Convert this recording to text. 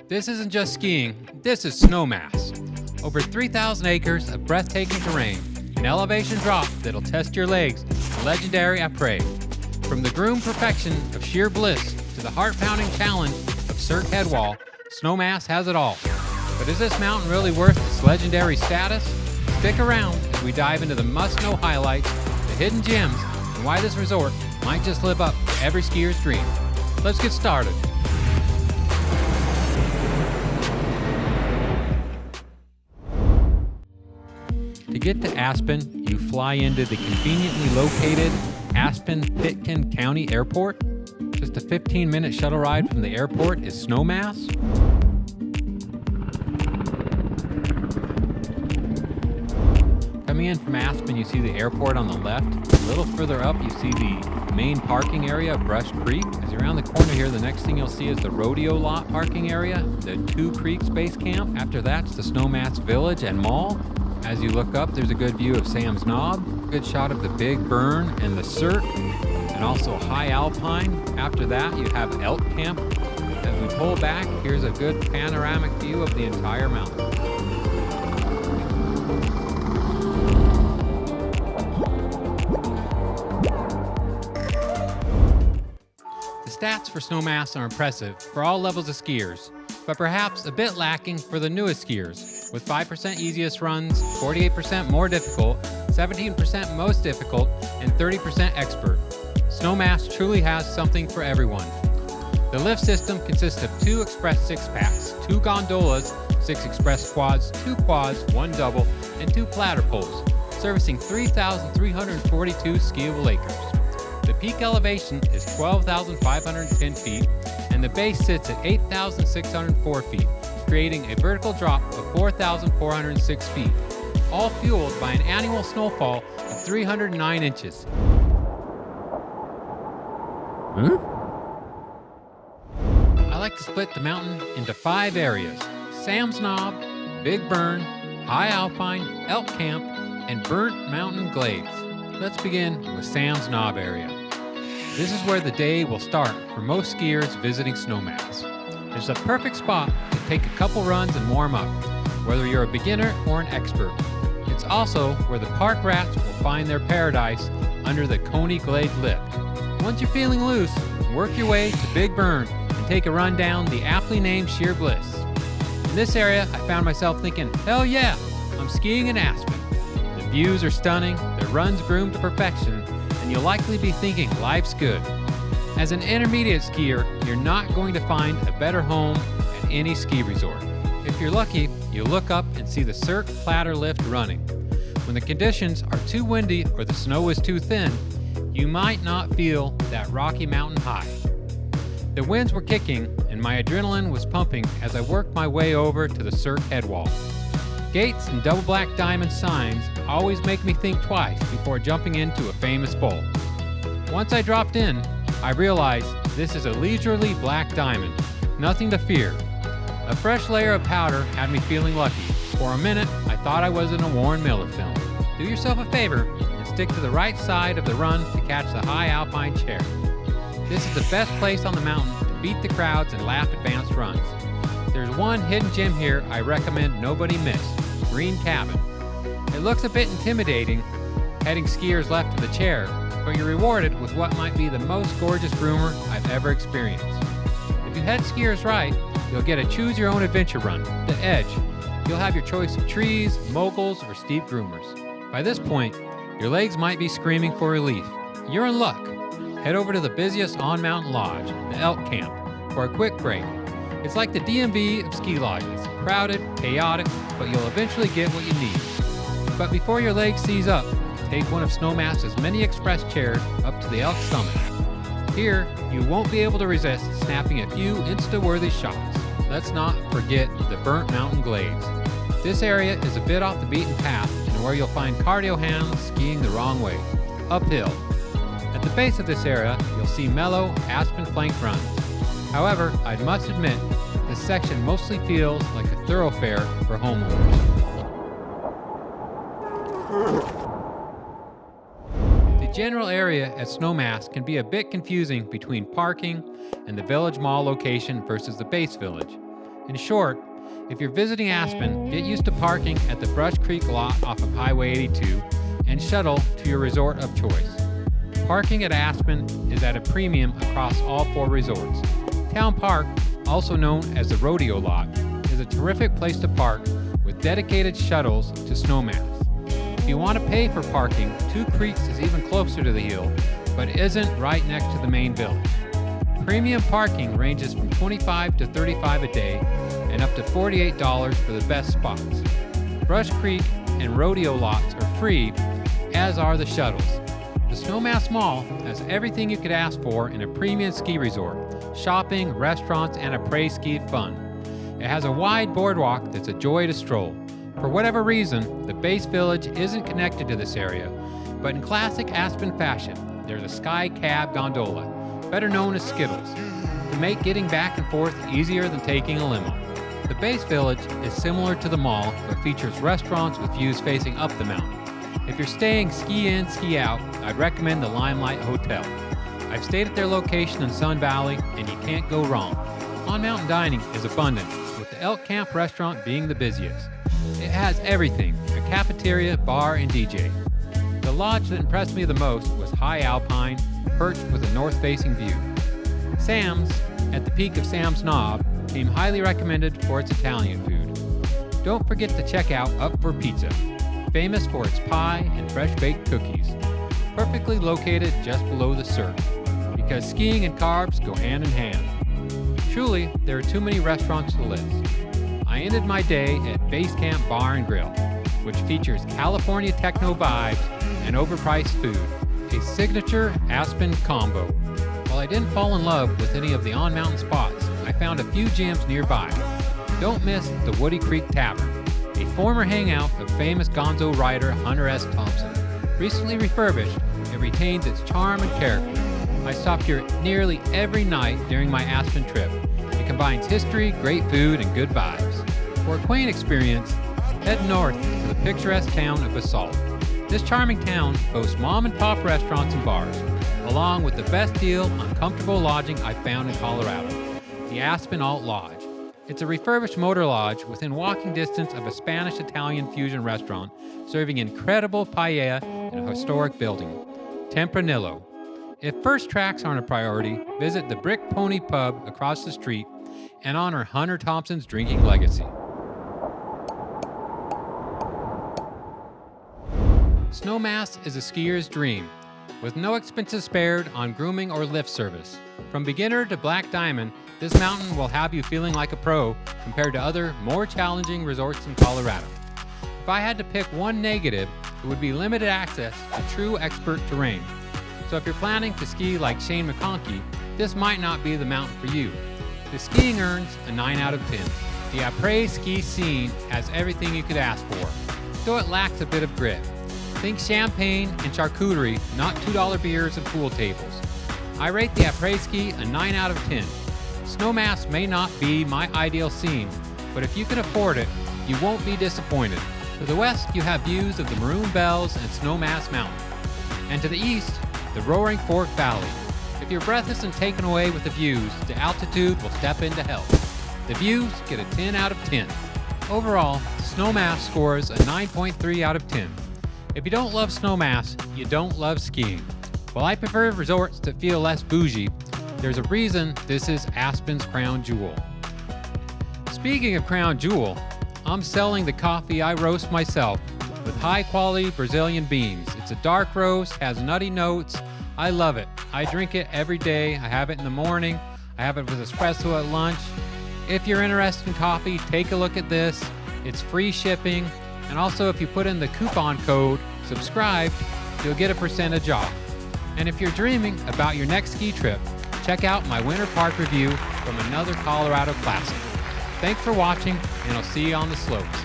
This isn't just skiing, this is Snowmass. Over 3,000 acres of breathtaking terrain, an elevation drop that'll test your legs, the legendary après. From the groomed perfection of sheer bliss to the heart-pounding challenge of Cirque Headwall, Snowmass has it all. But is this mountain really worth its legendary status? Stick around as we dive into the must-know highlights, the hidden gems, and why this resort might just live up to every skier's dream. Let's get started. To get to Aspen, you fly into the conveniently located Aspen-Pitkin County Airport. Just a 15-minute shuttle ride from the airport is Snowmass. Coming in from Aspen, you see the airport on the left. A little further up, you see the main parking area of Brush Creek. As you're around the corner here, the next thing you'll see is the rodeo lot parking area, the Two Creeks base camp. After that's the Snowmass Village and Mall. As you look up, there's a good view of Sam's Knob, good shot of the Big Burn and the Cirque, and also High Alpine. After that, you have Elk Camp. As we pull back, here's a good panoramic view of the entire mountain. The stats for Snowmass are impressive for all levels of skiers, but perhaps a bit lacking for the newest skiers, with 5% easiest runs, 48% more difficult, 17% most difficult, and 30% expert. Snowmass truly has something for everyone. The lift system consists of 2 express 6-packs, 2 gondolas, 6 express quads, 2 quads, 1 double, and 2 platter poles, servicing 3,342 skiable acres. The peak elevation is 12,510 feet, and the base sits at 8,604 feet, creating a vertical drop of 4,406 feet, all fueled by an annual snowfall of 309 inches. I like to split the mountain into 5 areas: Sam's Knob, Big Burn, High Alpine, Elk Camp, and Burnt Mountain Glades. Let's begin with Sam's Knob area. This is where the day will start for most skiers visiting Snowmass. It's a perfect spot to take a couple runs and warm up, whether you're a beginner or an expert. It's also where the park rats will find their paradise under the Coney Glade lift. Once you're feeling loose, work your way to Big Burn and take a run down the aptly named Sheer Bliss. In this area, I found myself thinking, hell yeah, I'm skiing in Aspen. The views are stunning, the run's groomed to perfection, and you'll likely be thinking life's good. As an intermediate skier, you're not going to find a better home at any ski resort. If you're lucky, you'll look up and see the Cirque Platter Lift running. When the conditions are too windy or the snow is too thin, you might not feel that Rocky Mountain high. The winds were kicking and my adrenaline was pumping as I worked my way over to the Cirque Headwall. Gates and double black diamond signs always make me think twice before jumping into a famous bowl. Once I dropped in, I realized this is a leisurely black diamond, nothing to fear. A fresh layer of powder had me feeling lucky. For a minute, I thought I was in a Warren Miller film. Do yourself a favor and stick to the right side of the run to catch the High Alpine chair. This is the best place on the mountain to beat the crowds and lap advanced runs. There's one hidden gem here I recommend nobody miss: Green Cabin. It looks a bit intimidating, heading skiers left to the chair, but you're rewarded with what might be the most gorgeous groomer I've ever experienced. If you head skiers right, you'll get a choose-your-own-adventure run, The Edge. You'll have your choice of trees, moguls, or steep groomers. By this point, your legs might be screaming for relief. You're in luck. Head over to the busiest on-mountain lodge, the Elk Camp, for a quick break. It's like the DMV of ski lodges, crowded, chaotic, but you'll eventually get what you need. But before your legs seize up, take one of Snowmass's many express chairs up to the Elk Summit. Here, you won't be able to resist snapping a few Insta-worthy shots. Let's not forget the Burnt Mountain Glades. This area is a bit off the beaten path and where you'll find cardio hounds skiing the wrong way, uphill. At the base of this area, you'll see mellow Aspen flank runs. However, I must admit, this section mostly feels like a thoroughfare for homeowners. The general area at Snowmass can be a bit confusing between parking and the village mall location versus the base village. In short, if you're visiting Aspen, get used to parking at the Brush Creek lot off of Highway 82 and shuttle to your resort of choice. Parking at Aspen is at a premium across all 4 resorts. Town Park, also known as the Rodeo Lot, is a terrific place to park with dedicated shuttles to Snowmass. If you want to pay for parking, Two Creeks is even closer to the hill, but isn't right next to the main village. Premium parking ranges from $25 to $35 a day and up to $48 for the best spots. Brush Creek and Rodeo Lots are free, as are the shuttles. The Snowmass Mall has everything you could ask for in a premium ski resort: shopping, restaurants, and après ski fun. It has a wide boardwalk that's a joy to stroll. For whatever reason, the base village isn't connected to this area, but in classic Aspen fashion, there's a sky cab gondola, better known as Skittles, to make getting back and forth easier than taking a limo. The base village is similar to the mall, but features restaurants with views facing up the mountain. If you're staying ski in, ski out, I'd recommend the Limelight Hotel. I've stayed at their location in Sun Valley, and you can't go wrong. On-mountain dining is abundant, with the Elk Camp restaurant being the busiest. It has everything: a cafeteria, bar, and DJ. The lodge that impressed me the most was High Alpine, perched with a north-facing view. Sam's, at the peak of Sam's Knob, came highly recommended for its Italian food. Don't forget to check out Up for Pizza, famous for its pie and fresh-baked cookies, perfectly located just below the surf, because skiing and carbs go hand in hand. Truly, there are too many restaurants to list. I ended my day at Base Camp Bar and Grill, which features California techno vibes and overpriced food, a signature Aspen combo. While I didn't fall in love with any of the on-mountain spots, I found a few gems nearby. Don't miss the Woody Creek Tavern, a former hangout of famous gonzo rider Hunter S. Thompson. Recently refurbished, it retains its charm and character. I stopped here nearly every night during my Aspen trip. It combines history, great food, and good vibes. For a quaint experience, head north to the picturesque town of Basalt. This charming town boasts mom-and-pop restaurants and bars, along with the best deal on comfortable lodging I've found in Colorado, the Aspen Alt Lodge. It's a refurbished motor lodge within walking distance of a Spanish-Italian fusion restaurant, serving incredible paella in a historic building, Tempranillo. If first tracks aren't a priority, visit the Brick Pony Pub across the street and honor Hunter Thompson's drinking legacy. Snowmass is a skier's dream, with no expenses spared on grooming or lift service. From beginner to black diamond, this mountain will have you feeling like a pro compared to other, more challenging resorts in Colorado. If I had to pick one negative, it would be limited access to true expert terrain. So if you're planning to ski like Shane McConkey, this might not be the mountain for you. The skiing earns a 9 out of 10. The après ski scene has everything you could ask for, though it lacks a bit of grit. Think champagne and charcuterie, not $2 beers and pool tables. I rate the après ski a 9 out of 10. Snowmass may not be my ideal scene, but if you can afford it, you won't be disappointed. To the west, you have views of the Maroon Bells and Snowmass Mountain. And to the east, the Roaring Fork Valley. If your breath isn't taken away with the views, the altitude will step in to help. The views get a 10 out of 10. Overall, Snowmass scores a 9.3 out of 10. If you don't love Snowmass, you don't love skiing. While I prefer resorts that feel less bougie, there's a reason this is Aspen's crown jewel. Speaking of crown jewel, I'm selling the coffee I roast myself with high-quality Brazilian beans. It's a dark roast, has nutty notes. I love it. I drink it every day. I have it in the morning. I have it with espresso at lunch. If you're interested in coffee, take a look at this. It's free shipping. And also, if you put in the coupon code SUBSCRIBE, you'll get a percentage off. And if you're dreaming about your next ski trip, check out my winter park review from another Colorado classic. Thanks for watching, and I'll see you on the slopes.